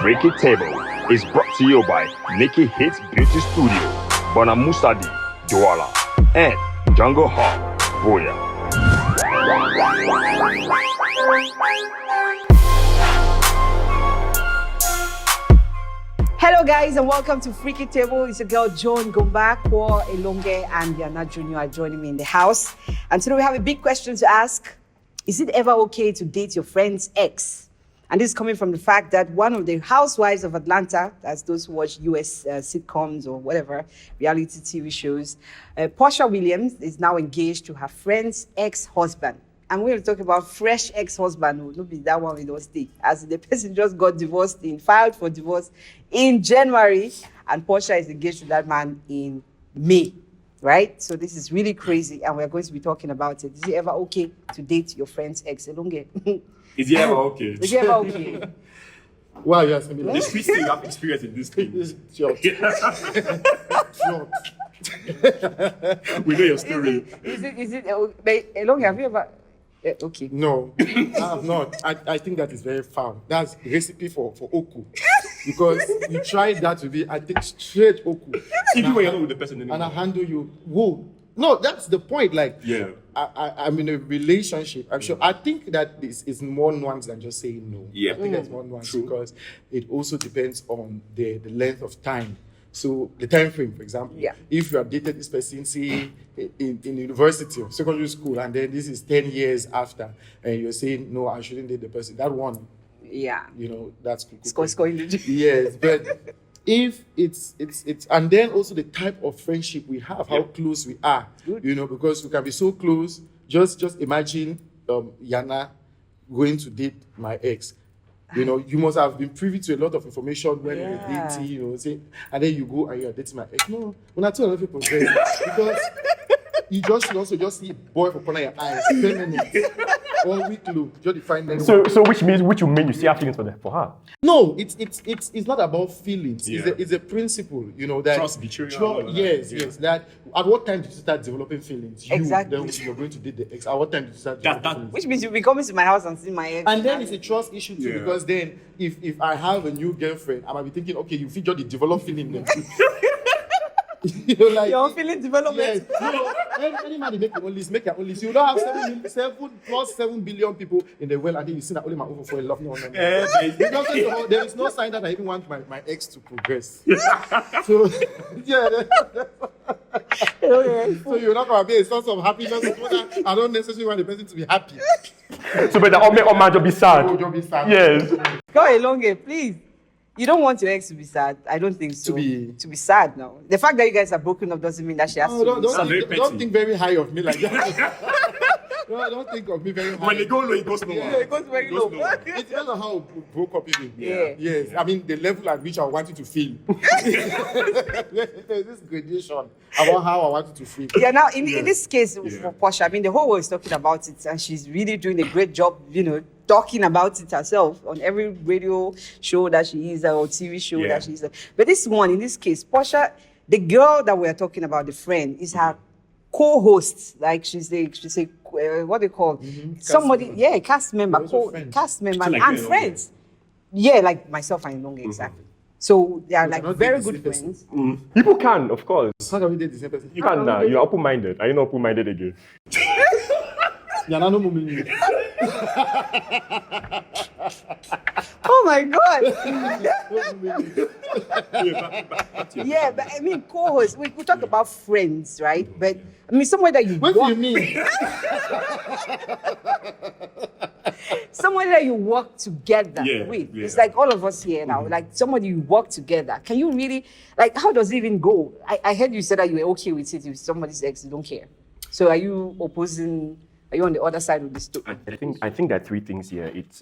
Freaky Table is brought to you by Nikki Hits Beauty Studio, Bana Musadi, Douala, and Jungle Hawk, Boya. Hello guys and welcome to Freaky Table. It's your girl Joan Gomba, Kwa Elonge and Yana Jr. are joining me in the house. And today we have a big question to ask. Is it ever okay to date your friend's ex? And this is coming from the fact that one of the housewives of Atlanta, that's those who watch US sitcoms or whatever, reality TV shows, Porsha Williams is now engaged to her friend's ex-husband. And we're going to talk about fresh ex-husband. No, be that one we don't stay. As the person just got divorced, filed for divorce in January, and Porsha is engaged to that man in May, right? So this is really crazy, and we're going to be talking about it. Is it ever okay to date your friend's ex? Elonge. Is it ever okay? Is it ever okay? Well, yes, I mean, The Swiss thing have experience in this thing. short. Short. We know your story. Is it Elonge, have you ever... okay. No, I have not. I think that is very foul. That's recipe for Oku. Because you try that to be, I think, straight Oku. Even when you're not with the person anymore. And I handle you. Whoa. No, that's the point. Like, Yeah. I'm in a relationship. I'm sure. I think that this is more nuanced than just saying no. Yeah. I think that's more nuanced True. because it also depends on the length of time. So the time frame, for example, Yeah. if you have dated this person, say in university or secondary school, and then this is 10 years after, and you're saying, no, I shouldn't date the person, that one, Yeah. that's cool. It's going to Yes, but if it's and then also the type of friendship we have, how close we are, Good. because we can be so close. Just imagine Yana going to date my ex. You must have been privy to a lot of information when you were Yeah. dating, say, and then you go and you're dating my ex. No, we're not telling people because you just should also just see a boy for corner of your eyes, 10 minutes, all week long, just define them. So which you mean you still have feelings for her? No, it's not about feelings. Yeah. It's a principle, that Trust, betrayal, yes, yeah. yes. That at what time did you start developing feelings? Exactly. Then you're going to date the ex. At what time did you start developing feelings? Which means you'll be coming to my house and see my ex. And then it's a trust issue too, Yeah. because then if I have a new girlfriend, I might be thinking, okay, you feel the develop feeling then too. Like Your feeling development. Yes. Any man they make your own list, make your own list. You don't have 7 billion people in the world, and then you see that only my over for a love no one. There is no sign that I even want my ex to progress. So yeah. So you're not gonna be a source of happiness. I don't necessarily want the person to be happy. So but that all man just be sad. You'll be sad. Yes. Go Elonge, please. You don't want your ex to be sad. I don't think so. To be sad now. The fact that you guys are broken up doesn't mean that she has No, to be sad. very don't petty. think very high of me like that. No, don't think of me very high. When they go low, it goes lower. Yeah, It goes very low. It depends on how we broke up even. Yeah. Yes. I mean, the level at which I want you to feel. There's this gradation about how I want you to feel. Yeah, now in this case for Porsha, I mean, the whole world is talking about it, and she's really doing a great job, talking about it herself on every radio show that she is or TV show that she is. But this one, in this case, Porsha, the girl that we are talking about, the friend, is her co-host. Like she's a what they call somebody, cast member, Also friends. cast member, Like and Elonge. friends. Yeah, like myself and Elonge, exactly. So they are We like cannot very date the good same friends. People can, of course. How can we date the same person? You can now. You're open-minded. Are you not open-minded again? Yeah, no moment. Oh my God. Yeah, but I mean, co-host, we talk about friends, right? But I mean, somewhere that you What do you mean? somewhere that you work together with. Yeah. It's like all of us here now, like somebody you work together. Can you really, like, how does it even go? I heard you said that you were okay with it if somebody's ex, you don't care. So are you opposing? Are you on the other side of the story? I think there are three things here. It's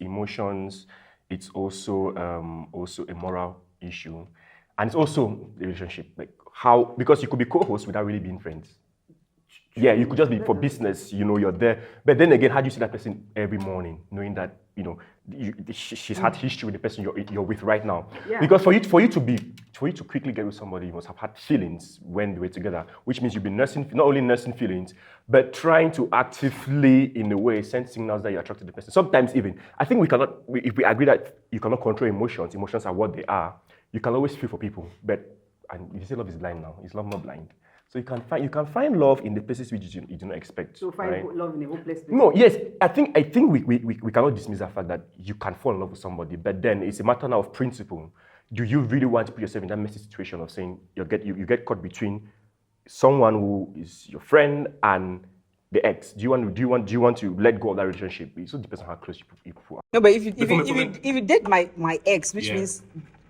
emotions. It's also a moral issue, and it's also the relationship. Like how, because you could be co-hosts without really being friends. Yeah, you could just be for business, you're there. But then again, how do you see that person every morning, knowing that, she's had history with the person you're with right now? Yeah. Because for you to quickly get with somebody, you must have had feelings when they were together, which means you've been not only nursing feelings, but trying to actively, in a way, send signals that you're attracted to the person. Sometimes even, I think if we agree that you cannot control emotions are what they are, you can always feel for people. And you say love is blind now, is love not blind? So you can find love in the places which you do not expect. So find right? love in a hopeless place. No, yes, I think we cannot dismiss the fact that you can fall in love with somebody, but then it's a matter now of principle. Do you really want to put yourself in that messy situation of saying you get caught between someone who is your friend and the ex? Do you want to let go of that relationship? It also depends on how close you are. No, but if you date my ex, which means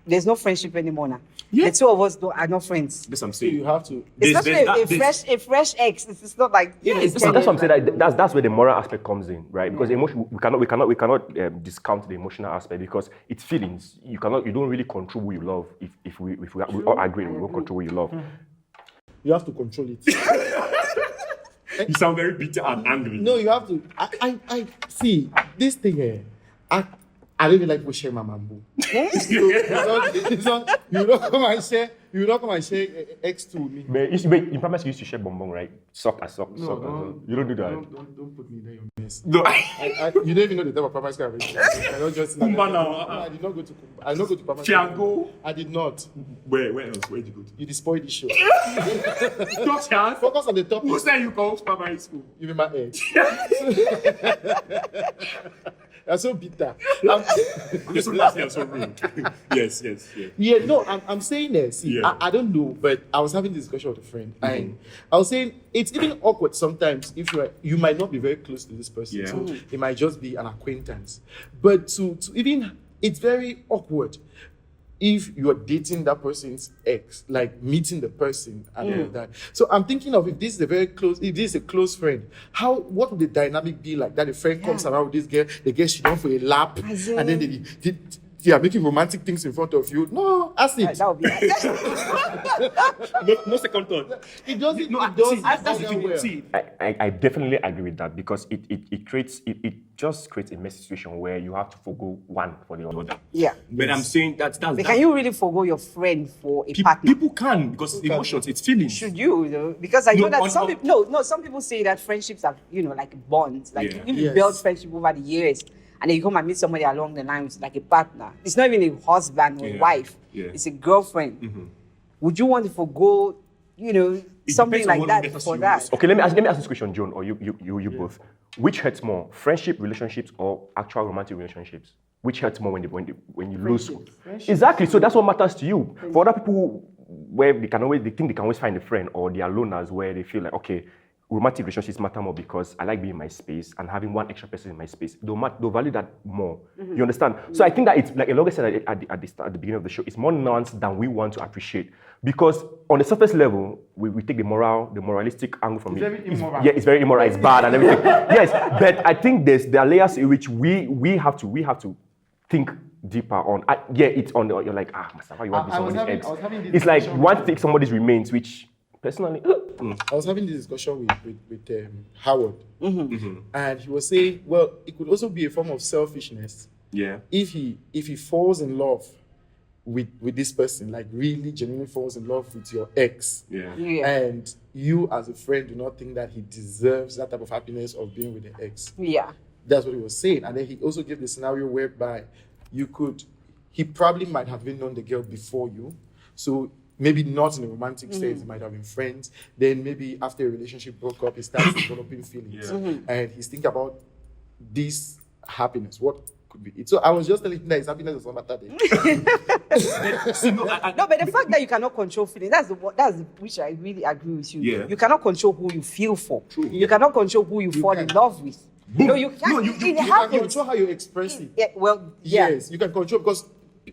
there's no friendship anymore now. Yeah. The two of us are not friends. That's what I'm So saying. you have to. Especially a fresh ex. It's not like That's what I'm saying. That's where the moral aspect comes in, right? Because emotion, we cannot discount the emotional aspect because it's feelings. You don't really control who you love. If we all agree, we won't control who you love. You have to control it. You sound very bitter and angry. No, you have to. I see this thing here. I don't even like people share my mambo. You don't come and share X to me. But in primary school, you used to share bonbon, right? Sock. No, You don't do that. Don't put me there, your mess. No, You don't even know the type of primary school I went to. I don't just. I did not go to. I did not go to primary school. Tiago. I did not. Where else? Where did you go to? You despoiled the show. Not chance. Focus on the top. Who said you go to primary school? You be my ex. You're so bitter. You're so nasty and so rude. Yes. Yeah, no, I'm saying that. See, Yeah. I don't know, but I was having this discussion with a friend, and I was saying it's even awkward sometimes if you might not be very close to this person, Yeah. so it might just be an acquaintance. But to even it's very awkward if you're dating that person's ex, like meeting the person and all of that. So I'm thinking of if this is a close friend, what would the dynamic be like? That a friend comes around with this girl, the girl she down for a lap, and then they are making romantic things in front of you. No, ask it. that would be No second thought. It doesn't. No, it does. see, that's the thing. well. See, I definitely agree with that because it just creates a messy situation where you have to forgo one for the other. yeah. but I'm saying that's But can you really forgo your friend for a partner? people can because it's emotions, it's feelings. Should you though? Because I know No, that some people say that friendships are like bonds. Like Yeah. you Yes. build friendship over the years, and then you come and meet somebody along the line who's like a partner. It's not even a husband or a wife. Yeah. It's a girlfriend. Would you want to forgo, something depends on like what that matters for to you. that? Okay, let me ask this question, John, or you both. Which hurts more, friendship relationships or actual romantic relationships? Which hurts more when you lose? Exactly. So that's what matters to you. For other people, where they think they can always find a friend, or they are loners, where they feel like, okay, romantic relationships matter more because I like being in my space and having one extra person in my space. They'll value that more. You understand? So I think that it's like Eloge said at the beginning of the show, it's more nuanced than we want to appreciate. Because on the surface level, we take the moralistic angle from it. Very immoral. Yeah, it's very immoral, it's bad and everything. Yes, but I think there are layers in which we have to think deeper on. It's on you're like, Master, how you want to be somebody's ex? I was having this It's like discussion you want to take somebody's remains, which personally, I was having this discussion with Howard, and he was saying, well, it could also be a form of selfishness Yeah. if he falls in love with this person, like really genuinely falls in love with your ex, Yeah. and you as a friend do not think that he deserves that type of happiness of being with the ex. Yeah. That's what he was saying. And then he also gave the scenario whereby he probably might have been known the girl before you. So maybe not in a romantic sense, he might have been friends. Then maybe after a relationship broke up, he starts developing feelings. And he's thinking about this happiness. What could be it? So I was just telling him that his happiness is on matter day. No, but the fact that you cannot control feelings, that's which I really agree with you. Yeah. You cannot control who you feel for. You cannot control who you fall in love with. No, you can't. No, you it You can happens. control how you express it. Yeah, well, yeah. Yes, you can control because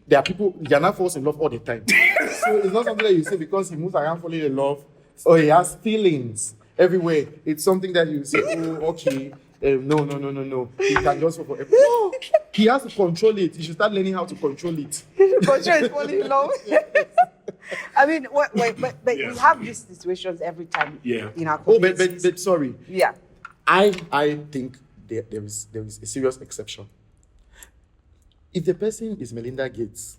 there are people, you're not falls in love all the time. So it's not something that you say because he moves around falling in love or he has feelings everywhere. It's something that you say, oh, okay. No. He can just fall for everything. No, he has to control it. He should start learning how to control it. Control is falling in love. I mean, but we have these situations every time in our Oh, communities. but sorry. Yeah. I think there is a serious exception. If the person is Melinda Gates,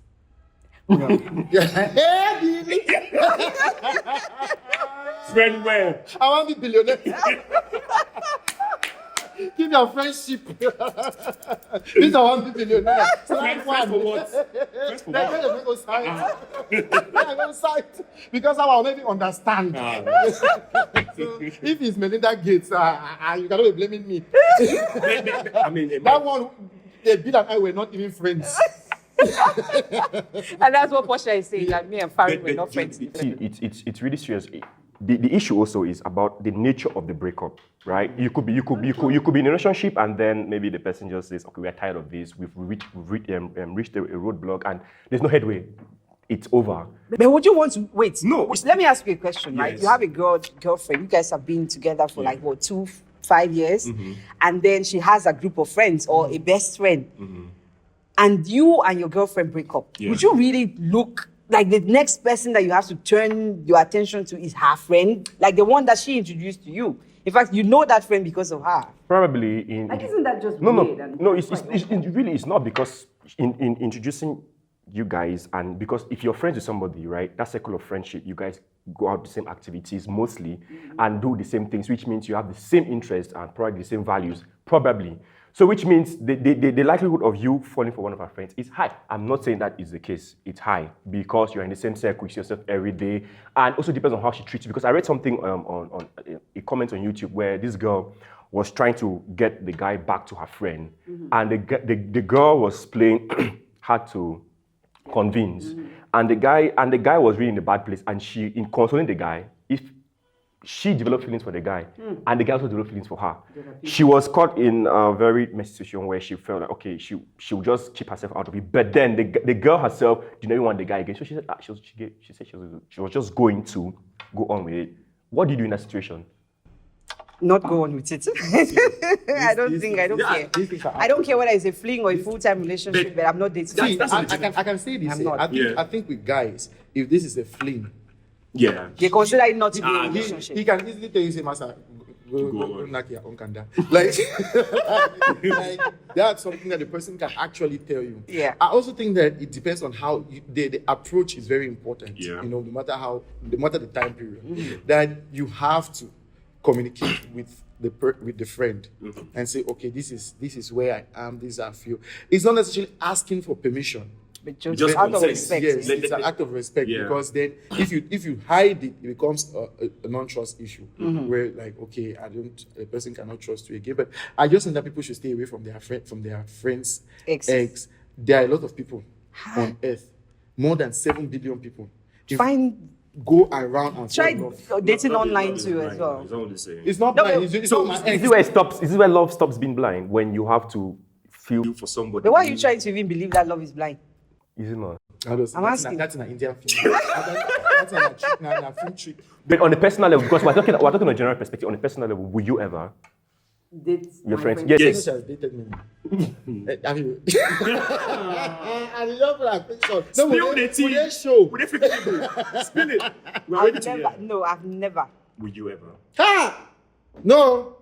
Friend where? I want to be billionaire. Give your friendship. This I want to be billionaire. Friend for what? Friends for They're what? going to go side. They're going to side because I will maybe understand. So if it's Melinda Gates, you cannot be blaming me. I mean, That one, Bill and I were not even friends. And that's what Porsha is saying, that me and Farid were not friends. See, it's really serious. The issue also is about the nature of the breakup, right? You could be in a relationship and then maybe the person just says, okay, we are tired of this. We've reached a roadblock and there's no headway. It's over. But would you want to wait? No. Let me ask you a question, right? Yes. You have a girlfriend. You guys have been together for 5 years, and then she has a group of friends or a best friend, and you and your girlfriend break up. Yeah. Would you really look like the next person that you have to turn your attention to is her friend, like the one that she introduced to you? In fact, you know that friend because of her. Probably in. Like, isn't that just No, weird? it really is not, because in introducing you guys, and because if you're friends with somebody, right, that circle of friendship, you guys go out the same activities mostly and do the same things, which means you have the same interests and probably the same values, probably. So which means the likelihood of you falling for one of our friends is high. I'm not saying that is the case. It's high because you're in the same circle with yourself every day, and also depends on how she treats you. Because I read something on a comment on YouTube where this girl was trying to get the guy back to her friend, and the girl was playing hard to convince, and the guy was really in a bad place, and she, in consoling the guy, if she developed feelings for the guy, and the guy also developed feelings for her. She was caught in a very messy situation where she felt like, okay, she would just keep herself out of it. But then the girl herself didn't even want the guy again. So she said she was just going to go on with it. What do you do in that situation? Not go on with it. I don't care. I don't care whether it's a fling or a full-time relationship, but I'm not dating. See, I can say this. I'm not. I think with guys, if this is a fling, They consider it not to be a he relationship. can easily tell you, say, Master, go knock your own kanda. Like, that's something that the person can actually tell you. Yeah. I also think that it depends on how the approach is very important. Yeah. You know, no matter the time period, that you have to communicate with the friend and say, okay, this is where I am, this is how I feel. It's not necessarily asking for permission. But just out of consent. respect. Yes, it's an act of respect, because then if you hide it, it becomes a non-trust issue where, like, okay, the person cannot trust you again. But I just think that people should stay away from their friends' ex. There are a lot of people on earth, more than 7 billion people. Go around and Try fall in love. dating online too as well. It's all the same. It's not blind. It's not my Is ex. this where love stops being blind? When you have to feel For somebody. But why are you trying to even believe that love is blind? Is it not? I'm asking. That's an Indian film. That's a film trick. But on a personal level, because we're talking on a general perspective, on a personal level, would you ever? Date Your my friends? friend. Yes. She has dated me. I mean, I love that question. Spill the tea. Would they show? Would they flip it? Spill it. We're ready to hear. No, I've never. Would you ever? No.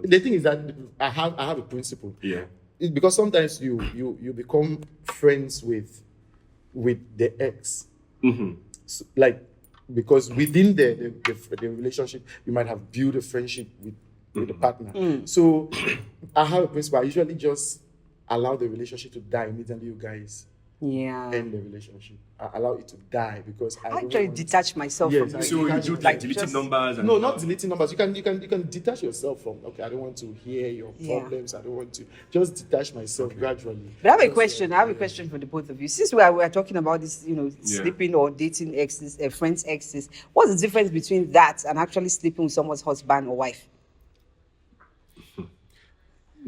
The thing is that I have a principle. Yeah. It's because sometimes you become friends with the ex. So, like, because within the relationship, you might have built a friendship with the partner. So I have a principle. I usually just allow the relationship to die immediately. You guys end the relationship. I allow it to die because I actually detach myself from it. So you do like deleting numbers? And no, not deleting numbers. You can detach yourself from. Okay, I don't want to hear your problems. I don't want to. Just detach myself gradually. But I have a question. I have a question for the both of you. Since we are talking about this, sleeping or dating exes, friends' exes, what's the difference between that and actually sleeping with someone's husband or wife?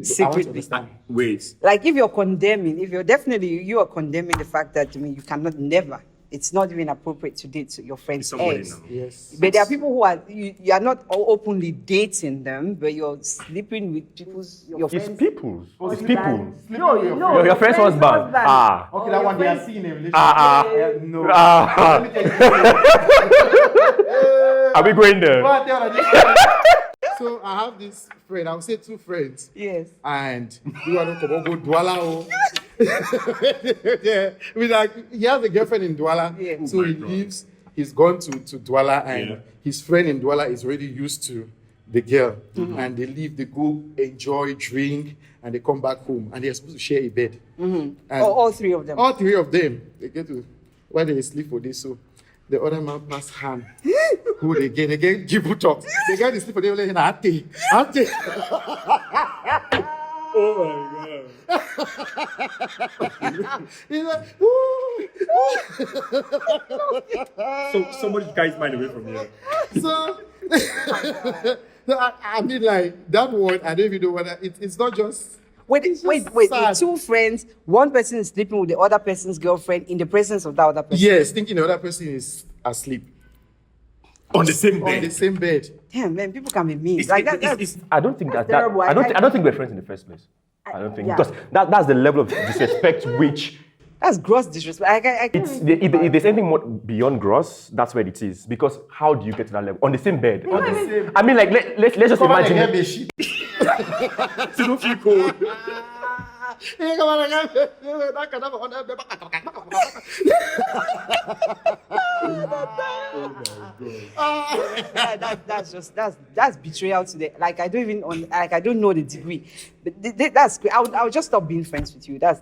Secretly. wait. Like if you're condemning, you are condemning the fact that you cannot never it's not even appropriate to date your friend's Somebody ex. now. Yes. But there are people who are you are not openly dating them, but you're sleeping with your It's friends. people's. Oh, It's you people. No, no, Your friend's husband. Ah. Okay, Oh, that your one they are friends- seeing a relationship. No. Ah. Let me tell you. Are we going there? Go and tell her this. So I have this friend, I would say 2 friends. Yes. And we want to come go Douala. Yeah. He has a girlfriend in Douala. Yeah. So he leaves, he's gone to Douala, and Yeah. his friend in Douala is already used to the girl. And they leave, they go enjoy, drink, and they come back home. And they're supposed to share a bed. And All 3 of them. all 3 of them, they get to when they sleep for this. So the other man pass hand. Who they get give talk. They get to sleep for them like auntie. Oh my God. He's like, ooh. So somebody guys mind away from here. So, so I mean, like that word, I don't even know whether it's not just. Wait, it's wait, just wait. sad. With 2 friends, one person is sleeping with the other person's girlfriend in the presence of that other person. Yes, thinking the other person is asleep On the same on the bed. same bed. Damn, man, people can be mean. It's- Like that. it's- That's, it's- I don't think that. terrible. I don't think we're friends in the first place. I don't think yeah. because that's the level of disrespect which that's gross disrespect. I can't it's even- if there's anything more beyond gross, that's where it is. Because how do you get to that level on the same bed? I mean, like let's just Come on, imagine. get me shit. You don't feel cold. Hey, come on, get me. That kind that's betrayal to the like I don't know the degree, but that's great. I'll just stop being friends with you. That's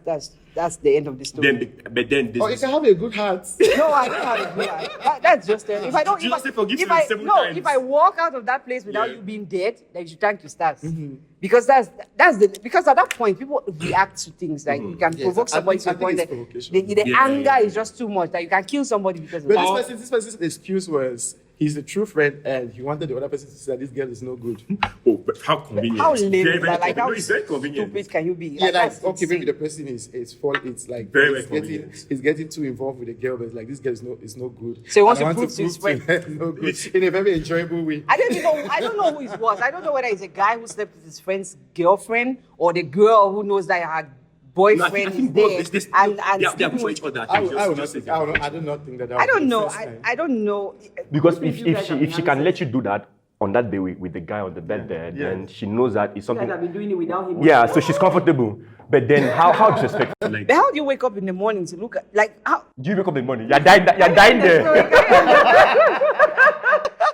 the end of the story. But then this Oh, you is, can have a good heart. No, I don't have a good eye. That's just if I don't. Jesus said forgive If them I 7 no, times. if I walk out of that place without Yeah. you being dead, then you should thank your stars. Because because at that point people react to things like you can Yes, provoke I somebody think- to I the think point it's that provocation. the Yeah, anger yeah. is just too much that you can kill somebody because of But that. this person's excuse was he's a true friend and he wanted the other person to say that this girl is no good. oh, but how convenient. How lame Very, is very that? Like how convenient. No, it's very convenient. stupid can you be? Yeah, like that's okay, maybe insane. the person is fall. It's like Very, he's very getting convenient. he's getting too involved with the girl, but it's like this girl is no good. So he wants And I to want prove to his friend. her it's no good in a very enjoyable way. I don't know who it was. I don't know whether it's a guy who slept with his friend's girlfriend or the girl who knows that her boyfriend I is think there both. This, and they are sleeping good for with- each other. I do not think that. I don't was the know. first time. I don't know. Because Maybe you guys have if she been can having let you do that on that day with the guy on the bed there, then she knows that it's sex. You guys something. have been doing it without him. Yeah, so she's comfortable. But then how disrespectful? Like, But how do you wake up in the morning to look at like how? Do you wake up in the morning? You're dying there.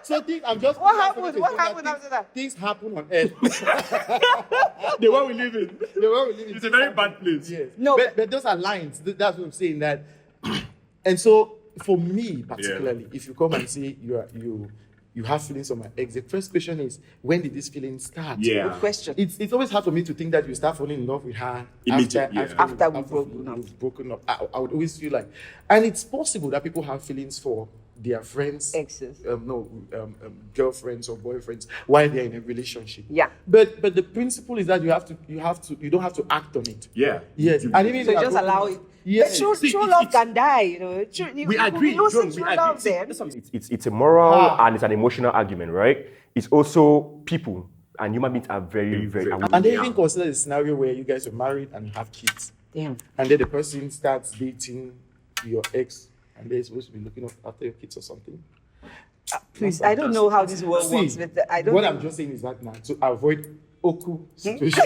So I'm just. What happened? What happened after that? Things happen on earth. the one we live in. The way we live in It's a very bad place. Yes. No, but those are lines. That's what I'm saying. That, and so for me particularly, if you come and say you have feelings on my ex, the first question is when did this feeling start? Yeah. Good question. It's always hard for me to think that you start falling in love with her Immediately, yeah. After we've broken up. We've broken up. I would always feel like, and it's possible that people have feelings for their friends, Exes. Girlfriends or boyfriends while they're in a relationship. Yeah. But the principle is that you don't have to act on it. Yeah. Yes. And even So if you just are allow broken it. up- Yes. But true, See, true it's- love can die, you know. We agree, You John, true we agree. love See, them. that's what- It's a moral Ah. and it's an emotional argument, right? It's also people and human beings are very, very. Very- And then Yeah. even consider the scenario where you guys are married and have kids, Damn. and then the person starts dating your ex, and they're supposed to be looking after your kids or something. Please, I don't know how this world works, but I don't. what think- I'm just saying is that now to avoid oku situation,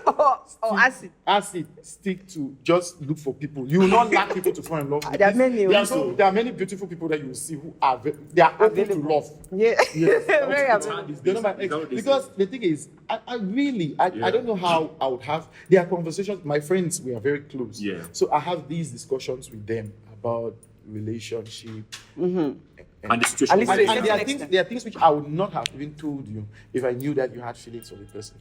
oh, acid. acid stick to just look for people. You will not lack people to fall in love with. There are many also. There are many beautiful people that you will see who are they are open to Available. love. Yeah. Yes. Very available. They're not my ex. Is that what they Because the thing is, I really, I don't know how I would have. There are conversations. My friends, we are very close. Yeah. So I have these discussions with them about relationship. And the situation. At least And, to a and certain there are extent. there are things which I would not have even told you if I knew that you had feelings for the person.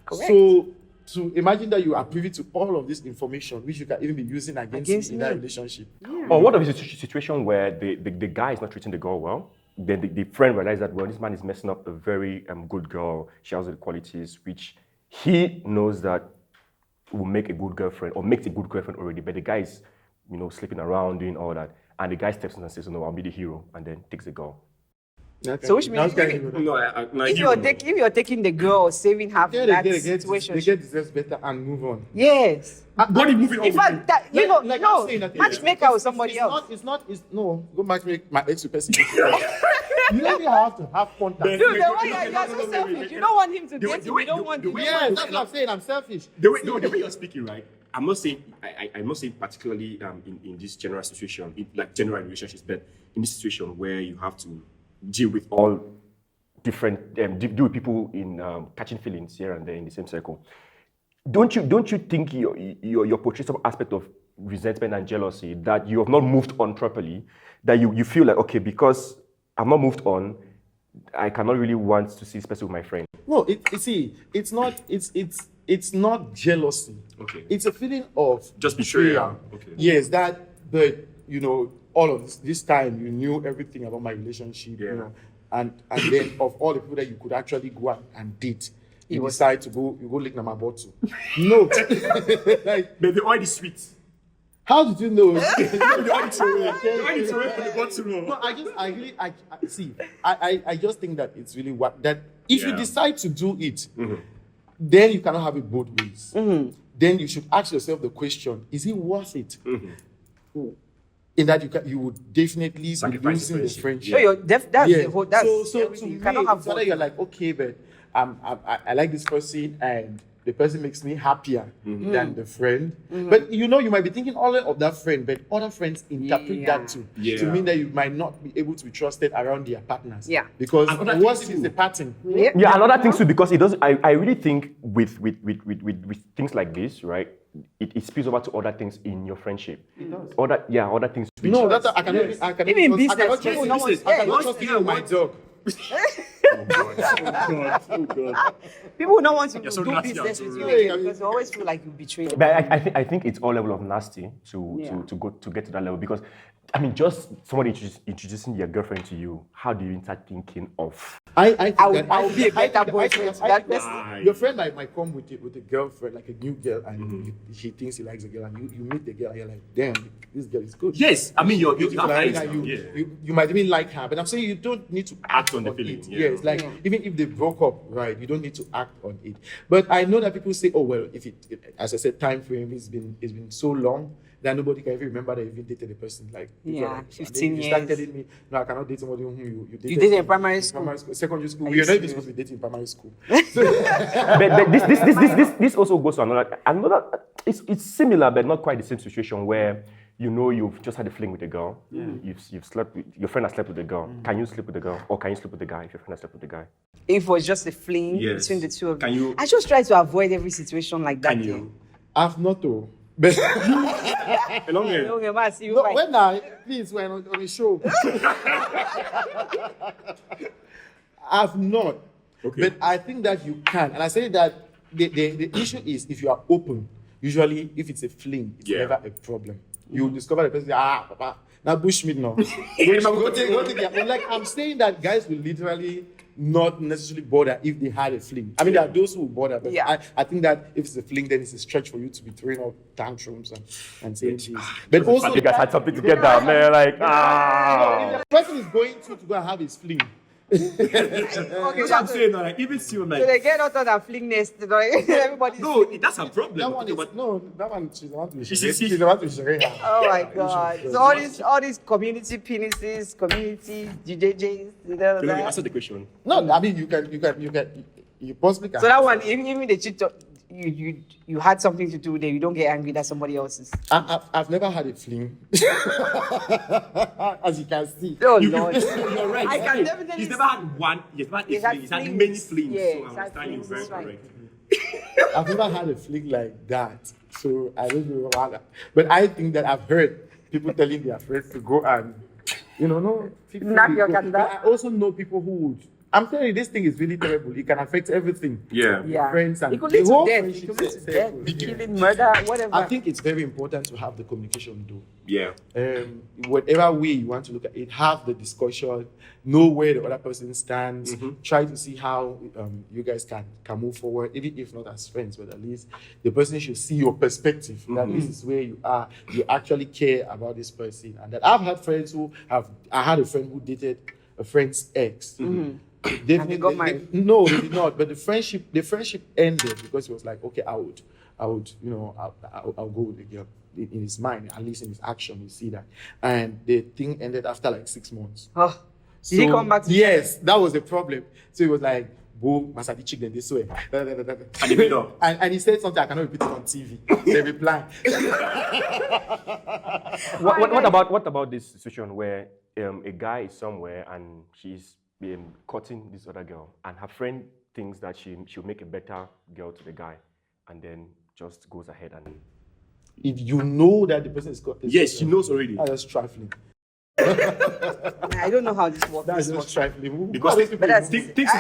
Correct. So to imagine that you are privy to all of this information, which you can even be using against Against you in that me. relationship. Or what if it's a situation where the guy is not treating the girl well? Then the friend realizes that, well, this man is messing up a very good girl. She has the qualities which he knows that will make a good girlfriend or makes a good girlfriend already. But the guy is, sleeping around, doing all that. and the guy steps in and says, "No, I'll be the hero," and then takes the girl. So which means No, if you're taking the girl or saving her from that situation, they get deserves better and move on. yes. Body moving on. In fact, that, you know, Like no, I'm saying that, matchmaker with somebody it's else. No, go matchmake my ex with person. You really have to have contact. Dude, the way you're so selfish. You don't want him to date you. You don't want him. Yes, that's what I'm saying. I'm selfish. The way you're speaking, right? I'm not saying I'm not saying particularly in this general situation, like general relationships, but in this situation where you have to deal with All different, deal with people in catching feelings here and there in the same circle. Don't you think your portray some aspect of resentment and jealousy that you have not moved on properly, that you feel like, okay, because I've not moved on, I cannot really want to see this person with my friend. No, it's not jealousy. Okay. It's a feeling of Just betrayal. Okay. Yes, but you know, all of this time you knew everything about my relationship, Yeah. you know, and then of all the people that you could actually go out and date, you decide to go lick my bottle. No, like, but the oil is sweet. how did you know? The oil is sweet from the bottle. No, I just think that it's really that if you Yeah. decide to do it, then you cannot have it both ways. Then you should ask yourself the question: is it worth it? In that you would definitely be Sacrifice losing the the friendship. So that's Yeah. the whole. That's so to everything. me, You cannot have it's whether both. you're like, okay, but I like this person and the person makes me happier than the friend. But you know, you might be thinking all of that friend, but other friends interpret that too to mean that you might not be able to be trusted around their partners. Yeah. Because And other what things is too. the pattern? Yeah, another thing too, because it does. I really think with things like this, right? It spills over to other things in your friendship. It does. Other things. No, that I cannot. Yes. I cannot. Even I business, cannot people trust don't business. want- I cannot yeah, trust you with my dog. Oh God. People don't want to You're so do nasty, business I'm with sorry. you because they always feel like you betrayed them. But I think it's all level of nasty to get to that level, because I mean, just somebody introducing their girlfriend to you, how do you even start thinking of? I would be a better boyfriend to that person. Your friend might come with a girlfriend, like a new girl, and he thinks he likes the girl, and you meet the girl, and you're like, damn, this girl is good. Yes, I mean you Beautiful, have and eyes now, you might even like her, but I'm saying you don't need to act on the on feeling, it. yeah. Yes, like even if they broke up, right, you don't need to act on it. But I know that people say, oh well, if as I said, time frame it's been so long that nobody can even remember that you even dated a person. Like, people Yeah, are like, 15 and then you start years. telling me, no, I cannot date somebody whom you dated. You dated in primary school. Secondary school. Are We you are not even serious? supposed to be dating in primary school. But this also goes to another. It's similar, but not quite the same situation where you know you've just had a fling with a girl. You've slept with your friend has slept with the girl. Can you sleep with the girl, or can you sleep with the guy if your friend has slept with the guy? If it was just a fling Yes. between the two of Can them. you- I just try to avoid every situation like that. Can you? I've not though. But Along here. Okay, man, see you no, fight. when I please when on a show. I've not. Okay. But I think that you can. And I say that the issue is if you are open, usually if it's a fling, it's Yeah. never a problem. You discover the person, papa, now bushmeat now. Go take their own. Like I'm saying that guys will literally not necessarily bother if they had a fling. I mean, there are those who will bother, but Yeah. I think that if it's a fling, then it's a stretch for you to be throwing out tantrums and saying things. But also, You guys had something together, man. Like if the person is going to go and have his fling, That's what I'm saying. Like even still, So like they get out of that fling nest. You know, everybody's. no, that's a problem. that one is But that one she's the one to She's- she's the one to share her. Oh my God! So all these community penises, community GJJs, you know, let me that. answer the question. No, I mean you possibly can. So that one, even the cheat, you had something to do there. You don't get angry that somebody else is. I've never had a fling, as you can see. Oh Lord! You're right. I can definitely. He's never had one. He's never had a He's had fling. He's had flings. many flings. Yeah, So he's I had understand you flings, very that's right. correct. I've never had a fling like that, so I don't know how that. But I think that I've heard people telling their friends to go and, no, people Knock will your go. candle. But I also know people who would I'm telling you, this thing is really terrible. It can affect everything. Yeah. Yeah. Friends and it could the lead to whole death. friendship It could lead to is death, terrible. killing, murder, whatever. I think it's very important to have the communication though. Yeah. Whatever way you want to look at it, have the discussion, know where the other person stands, try to see how you guys can move forward, even if not as friends, but at least the person should see your perspective, that this is where you are, you actually care about this person. And that I've had friends I had a friend who dated a friend's ex. And they got married? No, they did not. But the friendship ended because he was like, okay, I would, I'll go with the girl. In his mind, at least in his action, you see that. And the thing ended after like 6 months. Oh, did he come back to Yes, that was the problem. So he was like, boom, Masadi chick then this way. And he made up. And he said something I cannot repeat it on TV. They reply. What about this situation where a guy is somewhere and she's courting this other girl, and her friend thinks that she'll make a better girl to the guy, and then just goes ahead and... If you know that the person is got this, Yes, she knows already. that's just trifling. I don't know how this works. That's just trifling. Because Those people, But that's things people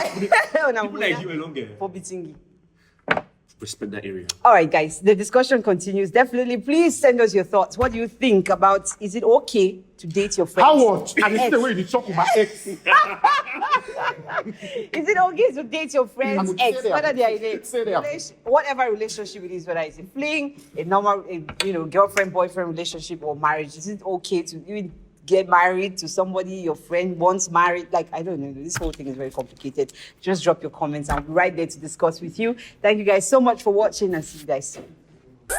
people like you alone there. for beating. Respect that area. All right, guys, the discussion continues. Definitely, please send us your thoughts. What do you think about, is it okay to date your friends? how much? And it's ex? the way you talk with my ex. Is it okay to date your friends' would ex, say whether they are in say they a are. whatever relationship it is, whether it's a fling, a normal, girlfriend, boyfriend relationship, or marriage? Is it okay to even get married to somebody your friend once married? Like, I don't know. This whole thing is very complicated. Just drop your comments. I'll be right there to discuss with you. Thank you guys so much for watching, and see you guys soon.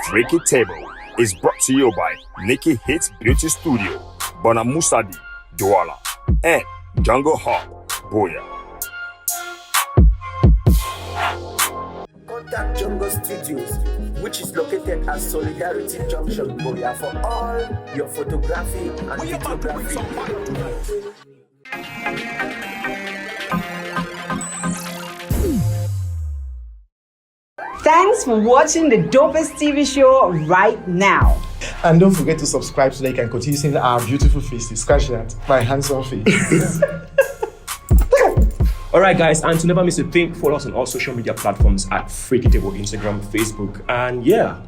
Freaky Table is brought to you by Nikki Hits Beauty Studio, Bona Musadi, Douala, and Jungle Hawk, Boya. Contact Jungle Studios, which is located at Solidarity Junction, Boya, for all your photography and videography. Thanks for watching the dopest TV show right now. And don't forget to subscribe so that you can continue seeing our beautiful faces. Scratch that, my handsome face. Alright guys, and to never miss a thing, follow us on all social media platforms at Freaky Table, Instagram, Facebook, and yeah,